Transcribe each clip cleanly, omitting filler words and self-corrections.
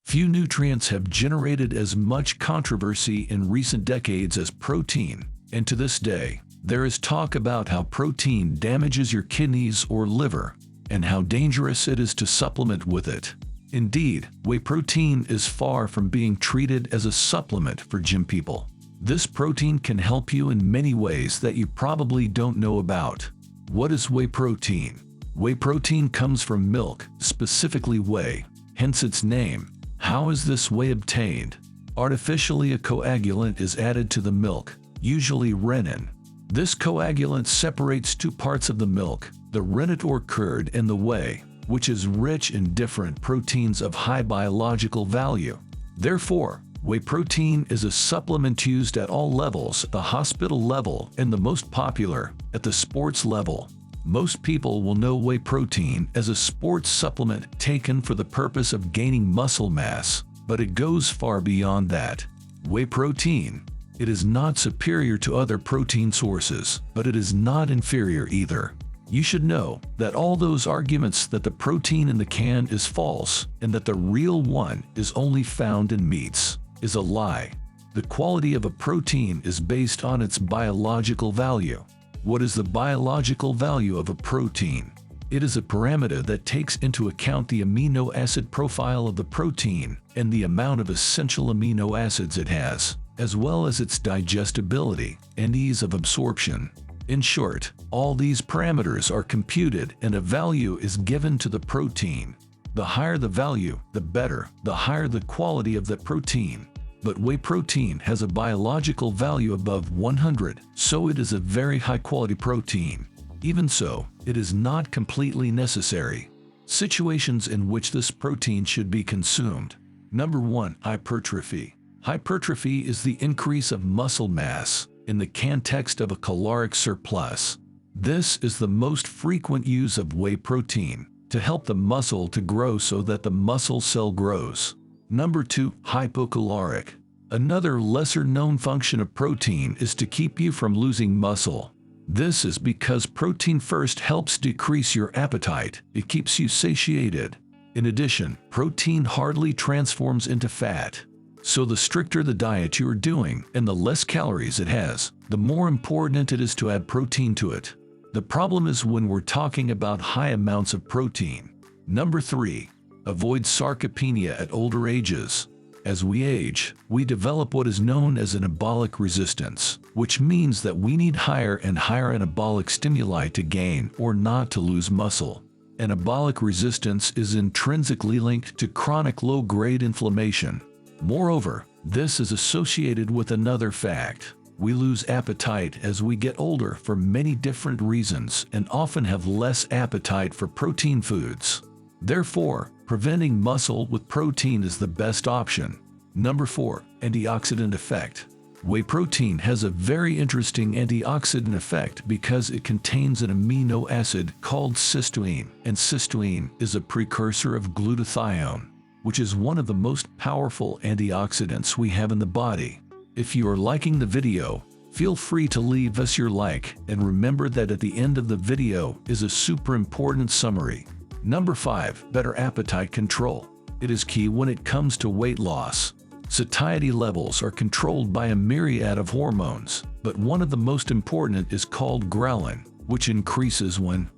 Few nutrients have generated as much controversy in recent decades as protein, and to this day, there is talk about how protein damages your kidneys or liver, and how dangerous it is to supplement with it. Indeed, whey protein is far from being treated as a supplement for gym people. This protein can help you in many ways that you probably don't know about. What is whey protein? Whey protein comes from milk, specifically whey, hence its name. How is this whey obtained? Artificially, a coagulant is added to the milk, usually rennet. This coagulant separates two parts of the milk, the rennet or curd and the whey, which is rich in different proteins of high biological value. Therefore, whey protein is a supplement used at all levels, the hospital level and the most popular, at the sports level. Most people will know whey protein as a sports supplement taken for the purpose of gaining muscle mass, but it goes far beyond that. Whey protein. It is not superior to other protein sources, but it is not inferior either. You should know that all those arguments that the protein in the can is false and that the real one is only found in meats is a lie. The quality of a protein is based on its biological value. What is the biological value of a protein? It is a parameter that takes into account the amino acid profile of the protein and the amount of essential amino acids it has, as well as its digestibility and ease of absorption. In short, all these parameters are computed and a value is given to the protein. The higher the value, the better, the higher the quality of the protein. But whey protein has a biological value above 100, so it is a very high-quality protein. Even so, it is not completely necessary. Situations in which this protein should be consumed. Number 1. Hypertrophy. Hypertrophy is the increase of muscle mass in the context of a caloric surplus. This is the most frequent use of whey protein to help the muscle to grow so that the muscle cell grows. Number 2. Hypocaloric. Another lesser-known function of protein is to keep you from losing muscle. This is because protein first helps decrease your appetite. It keeps you satiated. In addition, protein hardly transforms into fat. So the stricter the diet you are doing and the less calories it has, the more important it is to add protein to it. The problem is when we're talking about high amounts of protein. Number 3. Avoid sarcopenia at older ages. As we age, we develop what is known as anabolic resistance, which means that we need higher and higher anabolic stimuli to gain or not to lose muscle. Anabolic resistance is intrinsically linked to chronic low-grade inflammation. Moreover, this is associated with another fact. We lose appetite as we get older for many different reasons and often have less appetite for protein foods. Therefore, preventing muscle with protein is the best option. Number 4. Antioxidant effect. Whey protein has a very interesting antioxidant effect because it contains an amino acid called cysteine, and cysteine is a precursor of glutathione, which is one of the most powerful antioxidants we have in the body. If you are liking the video, feel free to leave us your like, and remember that at the end of the video is a super important summary. Number 5. Better appetite control. It is key when it comes to weight loss. Satiety levels are controlled by a myriad of hormones, but one of the most important is called ghrelin, which increases when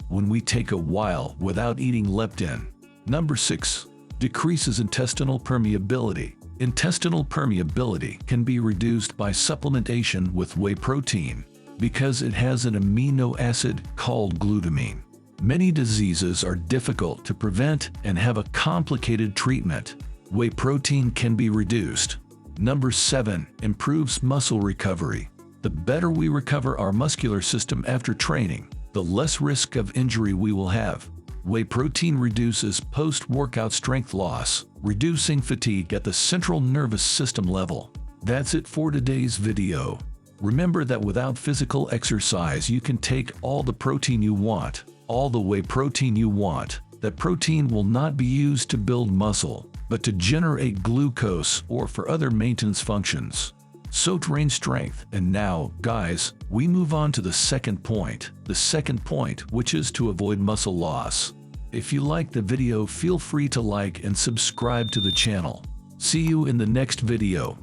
we take a while without eating leptin. Number 6. Decreases intestinal permeability. Intestinal permeability can be reduced by supplementation with whey protein because it has an amino acid called glutamine. Many diseases are difficult to prevent and have a complicated treatment. Whey protein can be reduced. Number 7. Improves muscle recovery. The better we recover our muscular system after training, the less risk of injury we will have. Whey protein reduces post-workout strength loss, reducing fatigue at the central nervous system level. That's it for today's video. Remember that without physical exercise you can take all the protein you want, all the whey protein you want. That protein will not be used to build muscle, but to generate glucose or for other maintenance functions. So train strength. And now, guys, we move on to the second point. The second point, which is to avoid muscle loss. If you like the video, feel free to like and subscribe to the channel. See you in the next video.